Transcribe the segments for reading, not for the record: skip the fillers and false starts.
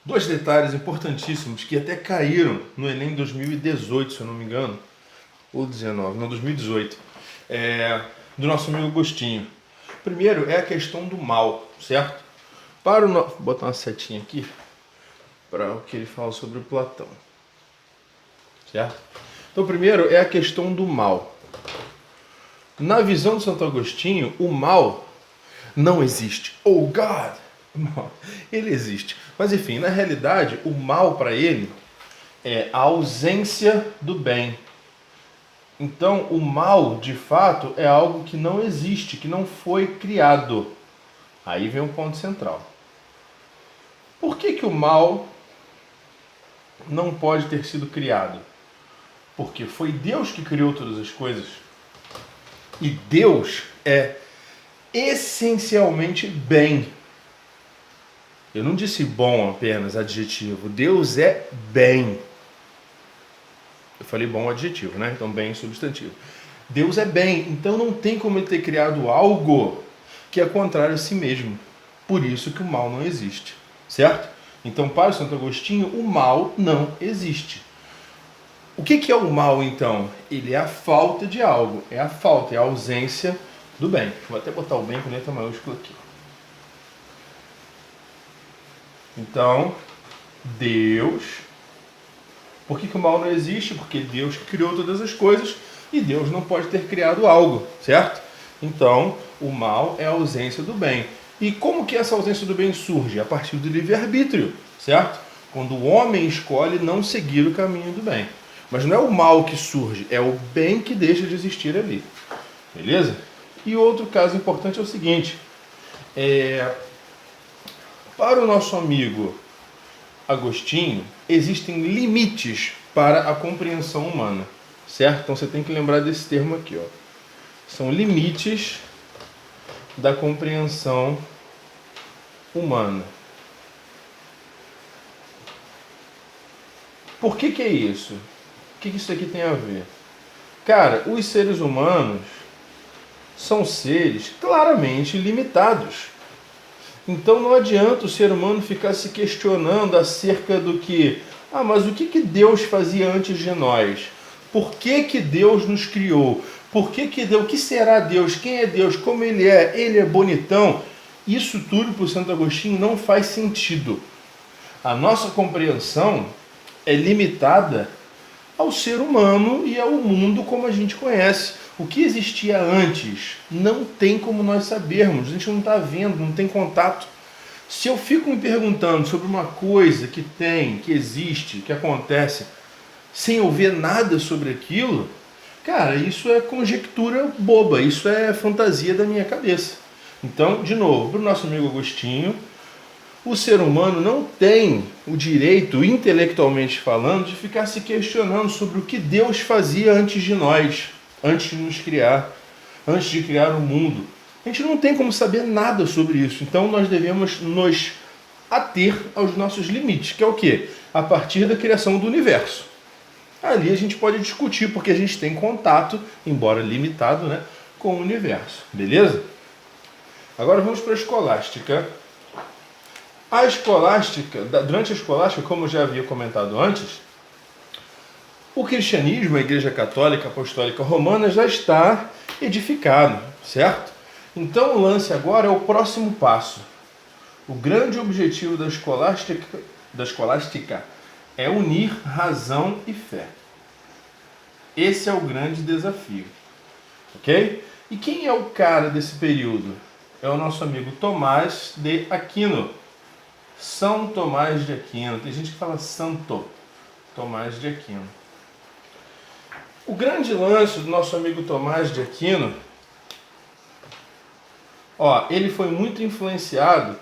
Dois detalhes importantíssimos que até caíram no Enem 2018, se eu não me engano, ou 19, não, 2018, do nosso amigo Agostinho. Primeiro é a questão do mal, certo? Vou botar uma setinha aqui para o que ele fala sobre o Platão, certo? Então, primeiro é a questão do mal. Na visão de Santo Agostinho, o mal não existe. Oh God! Não, ele existe. Mas enfim, na realidade, o mal para ele é a ausência do bem. Então, o mal, de fato, é algo que não existe, que não foi criado. Aí vem um ponto central. Por que o mal não pode ter sido criado? Porque foi Deus que criou todas as coisas. E Deus é essencialmente bem. Eu não disse bom apenas, adjetivo. Deus é bem. Eu falei bom adjetivo, né? Então bem substantivo. Deus é bem, então não tem como ele ter criado algo que é contrário a si mesmo. Por isso que o mal não existe, certo? Então, para o Santo Agostinho, o mal não existe. O que é o mal, então? Ele é a falta de algo, é a falta, é a ausência do bem. Vou até botar o bem com letra maiúscula aqui. Então, Deus... Por que o mal não existe? Porque Deus criou todas as coisas e Deus não pode ter criado algo, certo? Então, o mal é a ausência do bem. E como que essa ausência do bem surge? A partir do livre-arbítrio, certo? Quando o homem escolhe não seguir o caminho do bem. Mas não é o mal que surge, é o bem que deixa de existir ali. Beleza? E outro caso importante é o seguinte. Para o nosso amigo Agostinho, existem limites para a compreensão humana, certo? Então você tem que lembrar desse termo aqui, ó. São limites da compreensão humana. Por que é isso? O que isso aqui tem a ver? Cara, os seres humanos são seres claramente limitados. Então não adianta o ser humano ficar se questionando acerca do que... mas o que Deus fazia antes de nós? Por que Deus nos criou? Por que Deus... O que será Deus? Quem é Deus? Como ele é? Ele é bonitão? Isso tudo para o Santo Agostinho não faz sentido. A nossa compreensão é limitada ao ser humano e ao mundo como a gente conhece. O que existia antes não tem como nós sabermos, a gente não está vendo, não tem contato. Se eu fico me perguntando sobre uma coisa que tem, que existe, que acontece, sem eu ver nada sobre aquilo, cara, isso é conjectura boba, isso é fantasia da minha cabeça. Então, de novo, para o nosso amigo Agostinho, o ser humano não tem o direito, intelectualmente falando, de ficar se questionando sobre o que Deus fazia antes de nós, antes de nos criar, antes de criar o mundo. A gente não tem como saber nada sobre isso, então nós devemos nos ater aos nossos limites, que é o quê? A partir da criação do universo. Ali a gente pode discutir, porque a gente tem contato, embora limitado, né, com o universo, beleza? Agora vamos para a escolástica. A escolástica, durante a escolástica, como eu já havia comentado antes, o cristianismo, a Igreja Católica Apostólica Romana já está edificado, certo? Então o lance agora é o próximo passo. O grande objetivo da escolástica é unir razão e fé. Esse é o grande desafio, ok? E quem é o cara desse período? É o nosso amigo Tomás de Aquino. São Tomás de Aquino. Tem gente que fala Santo Tomás de Aquino. O grande lance do nosso amigo Tomás de Aquino, ele foi muito influenciado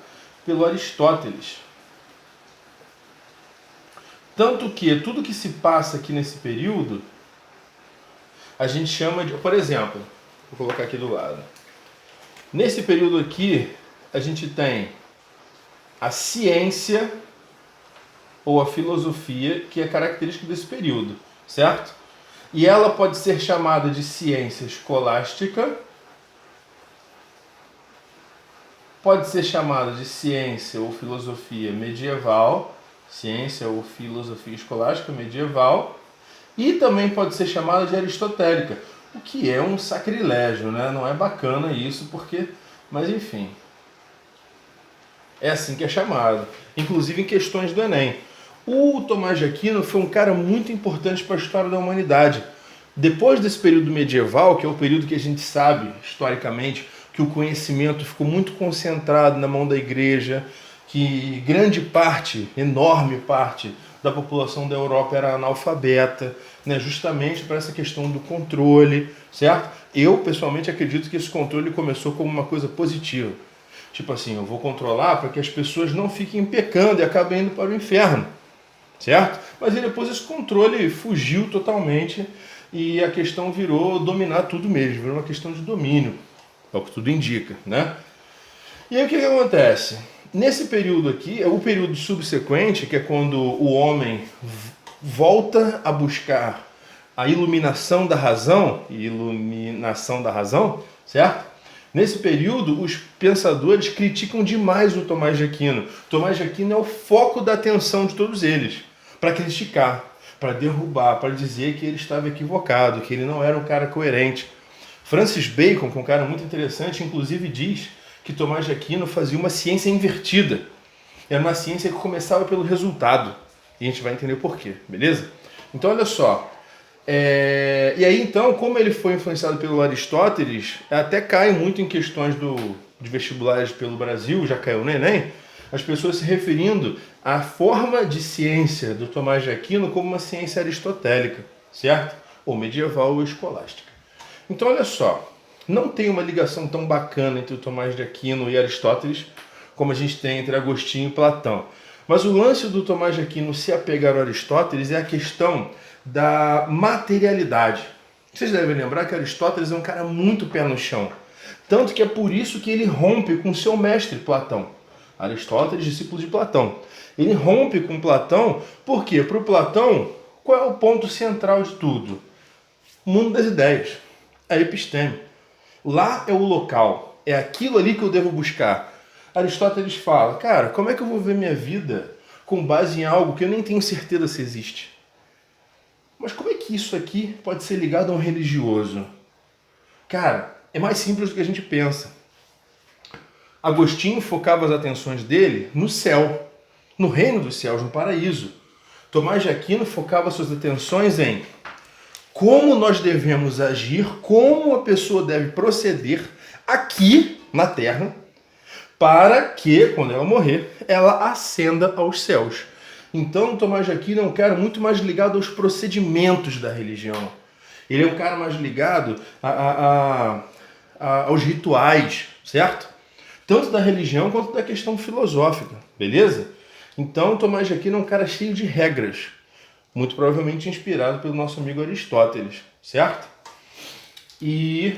pelo Aristóteles. Tanto que tudo que se passa aqui nesse período, a gente chama de... Por exemplo, vou colocar aqui do lado. Nesse período aqui, a gente tem a ciência ou a filosofia, que é característica desse período, certo? E ela pode ser chamada de ciência escolástica, pode ser chamada de ciência ou filosofia medieval, ciência ou filosofia escolástica medieval, e também pode ser chamada de aristotélica, o que é um sacrilégio, né? Não é bacana isso, porque... Mas enfim, é assim que é chamado, inclusive em questões do Enem. O Tomás de Aquino foi um cara muito importante para a história da humanidade. Depois desse período medieval, que é o período que a gente sabe, historicamente, que o conhecimento ficou muito concentrado na mão da igreja, que grande parte, enorme parte da população da Europa era analfabeta, né, justamente para essa questão do controle, certo? Eu, pessoalmente, acredito que esse controle começou como uma coisa positiva. Tipo assim, eu vou controlar para que as pessoas não fiquem pecando e acabem indo para o inferno, certo? Mas aí depois esse controle fugiu totalmente e a questão virou dominar tudo mesmo, virou uma questão de domínio, é o que tudo indica, né? E aí o que acontece? Nesse período aqui, é o período subsequente, que é quando o homem volta a buscar a iluminação da razão, certo? Nesse período, os pensadores criticam demais o Tomás de Aquino. Tomás de Aquino é o foco da atenção de todos eles, para criticar, para derrubar, para dizer que ele estava equivocado, que ele não era um cara coerente. Francis Bacon, que é um cara muito interessante, inclusive diz que Tomás de Aquino fazia uma ciência invertida. Era uma ciência que começava pelo resultado. E a gente vai entender o porquê, beleza? Então, olha só. E aí, então, como ele foi influenciado pelo Aristóteles, até cai muito em questões de vestibulares pelo Brasil, já caiu no Enem, as pessoas se referindo à forma de ciência do Tomás de Aquino como uma ciência aristotélica, certo? Ou medieval ou escolástica. Então, olha só. Não tem uma ligação tão bacana entre o Tomás de Aquino e Aristóteles como a gente tem entre Agostinho e Platão. Mas o lance do Tomás de Aquino se apegar ao Aristóteles é a questão da materialidade. Vocês devem lembrar que Aristóteles é um cara muito pé no chão. Tanto que é por isso que ele rompe com seu mestre Platão. Aristóteles, discípulo de Platão. Ele rompe com Platão, porque para o Platão, qual é o ponto central de tudo? O mundo das ideias, a episteme. Lá é o local, é aquilo ali que eu devo buscar. Aristóteles fala, cara, como é que eu vou ver minha vida com base em algo que eu nem tenho certeza se existe? Mas como é que isso aqui pode ser ligado a um religioso? Cara, é mais simples do que a gente pensa. Agostinho focava as atenções dele no céu, no reino dos céus, no paraíso. Tomás de Aquino focava suas atenções em como nós devemos agir, como a pessoa deve proceder aqui na Terra, para que, quando ela morrer, ela ascenda aos céus. Então, Tomás de Aquino é um cara muito mais ligado aos procedimentos da religião. Ele é um cara mais ligado aos rituais, certo? Tanto da religião quanto da questão filosófica, beleza? Então, Tomás de Aquino é um cara cheio de regras, muito provavelmente inspirado pelo nosso amigo Aristóteles, certo? E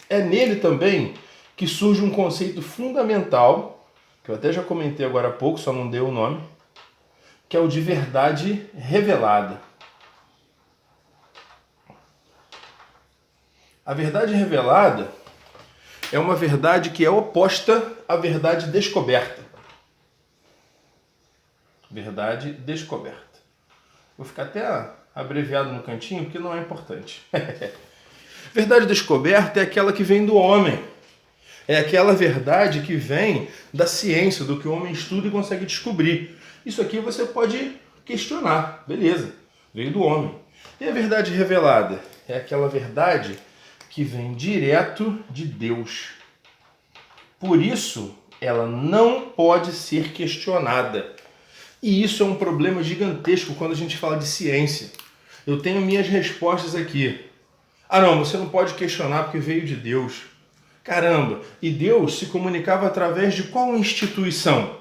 é nele também que surge um conceito fundamental, que eu até já comentei agora há pouco, só não dei o nome, que é o de verdade revelada. A verdade revelada é uma verdade que é oposta à verdade descoberta. Verdade descoberta. Vou ficar até abreviado no cantinho, porque não é importante. Verdade descoberta é aquela que vem do homem. É aquela verdade que vem da ciência, do que o homem estuda e consegue descobrir. Isso aqui você pode questionar, beleza, veio do homem. E a verdade revelada? É aquela verdade que vem direto de Deus. Por isso, ela não pode ser questionada. E isso é um problema gigantesco quando a gente fala de ciência. Eu tenho minhas respostas aqui. Ah não, você não pode questionar porque veio de Deus. Caramba, e Deus se comunicava através de qual instituição?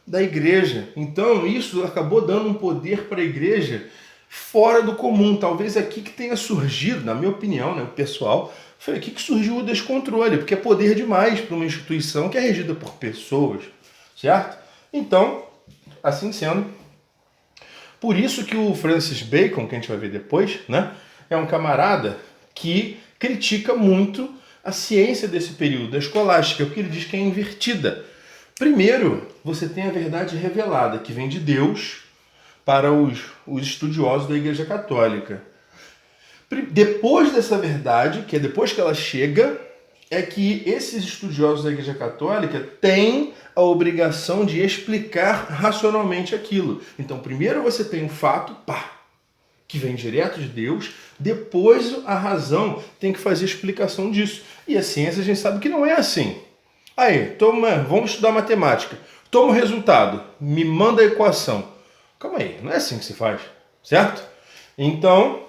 Da igreja. Então isso acabou dando um poder para a igreja fora do comum. Talvez aqui que tenha surgido, na minha opinião, né, o pessoal, foi aqui que surgiu o descontrole, porque é poder demais para uma instituição que é regida por pessoas, certo? Então, assim sendo, por isso que o Francis Bacon, que a gente vai ver depois, né, é um camarada que critica muito a ciência desse período, da escolástica, porque ele diz que é invertida. Primeiro, você tem a verdade revelada, que vem de Deus, para os estudiosos da Igreja Católica. Depois dessa verdade, que é depois que ela chega, é que esses estudiosos da Igreja Católica têm a obrigação de explicar racionalmente aquilo. Então, primeiro você tem um fato, que vem direto de Deus, depois a razão tem que fazer explicação disso. E a ciência a gente sabe que não é assim. Aí, vamos estudar matemática. Toma o resultado, me manda a equação. Calma aí, não é assim que se faz, certo? Então,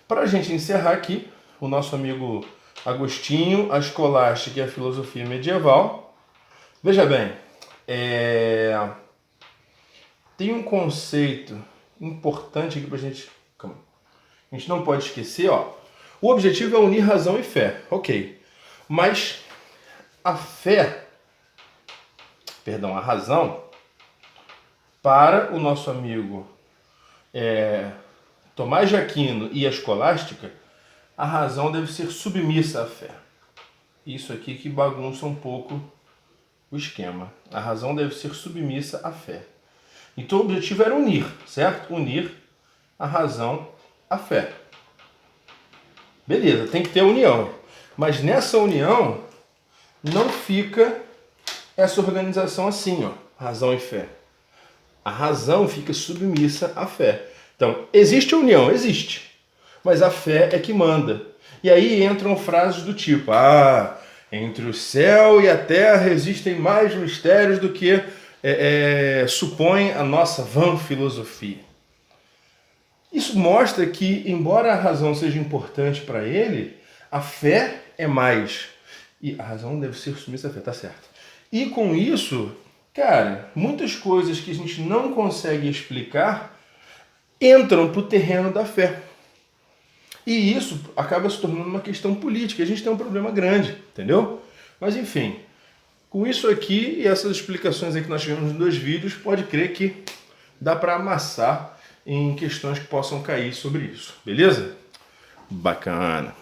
para a gente encerrar aqui, o nosso amigo Agostinho, a escolástica e a filosofia medieval. Veja bem, tem um conceito importante aqui para a gente não pode esquecer, o objetivo é unir razão e fé, ok, mas a razão, para o nosso amigo Tomás de Aquino e a escolástica, a razão deve ser submissa à fé. Isso aqui que bagunça um pouco o esquema. A razão deve ser submissa à fé. Então o objetivo era unir, certo? Unir a razão à fé. Beleza, tem que ter união. Mas nessa união não fica essa organização assim, razão e fé. A razão fica submissa à fé. Então, existe a união? Existe. Mas a fé é que manda. E aí entram frases do tipo, entre o céu e a terra existem mais mistérios do que supõe a nossa vã filosofia. Isso mostra que, embora a razão seja importante para ele, a fé é mais. E a razão deve ser submissa à fé, tá certo. E com isso, cara, muitas coisas que a gente não consegue explicar entram para o terreno da fé. E isso acaba se tornando uma questão política. A gente tem um problema grande, entendeu? Mas enfim, com isso aqui e essas explicações aí que nós tivemos em 2 vídeos, pode crer que dá para amassar em questões que possam cair sobre isso. Beleza? Bacana.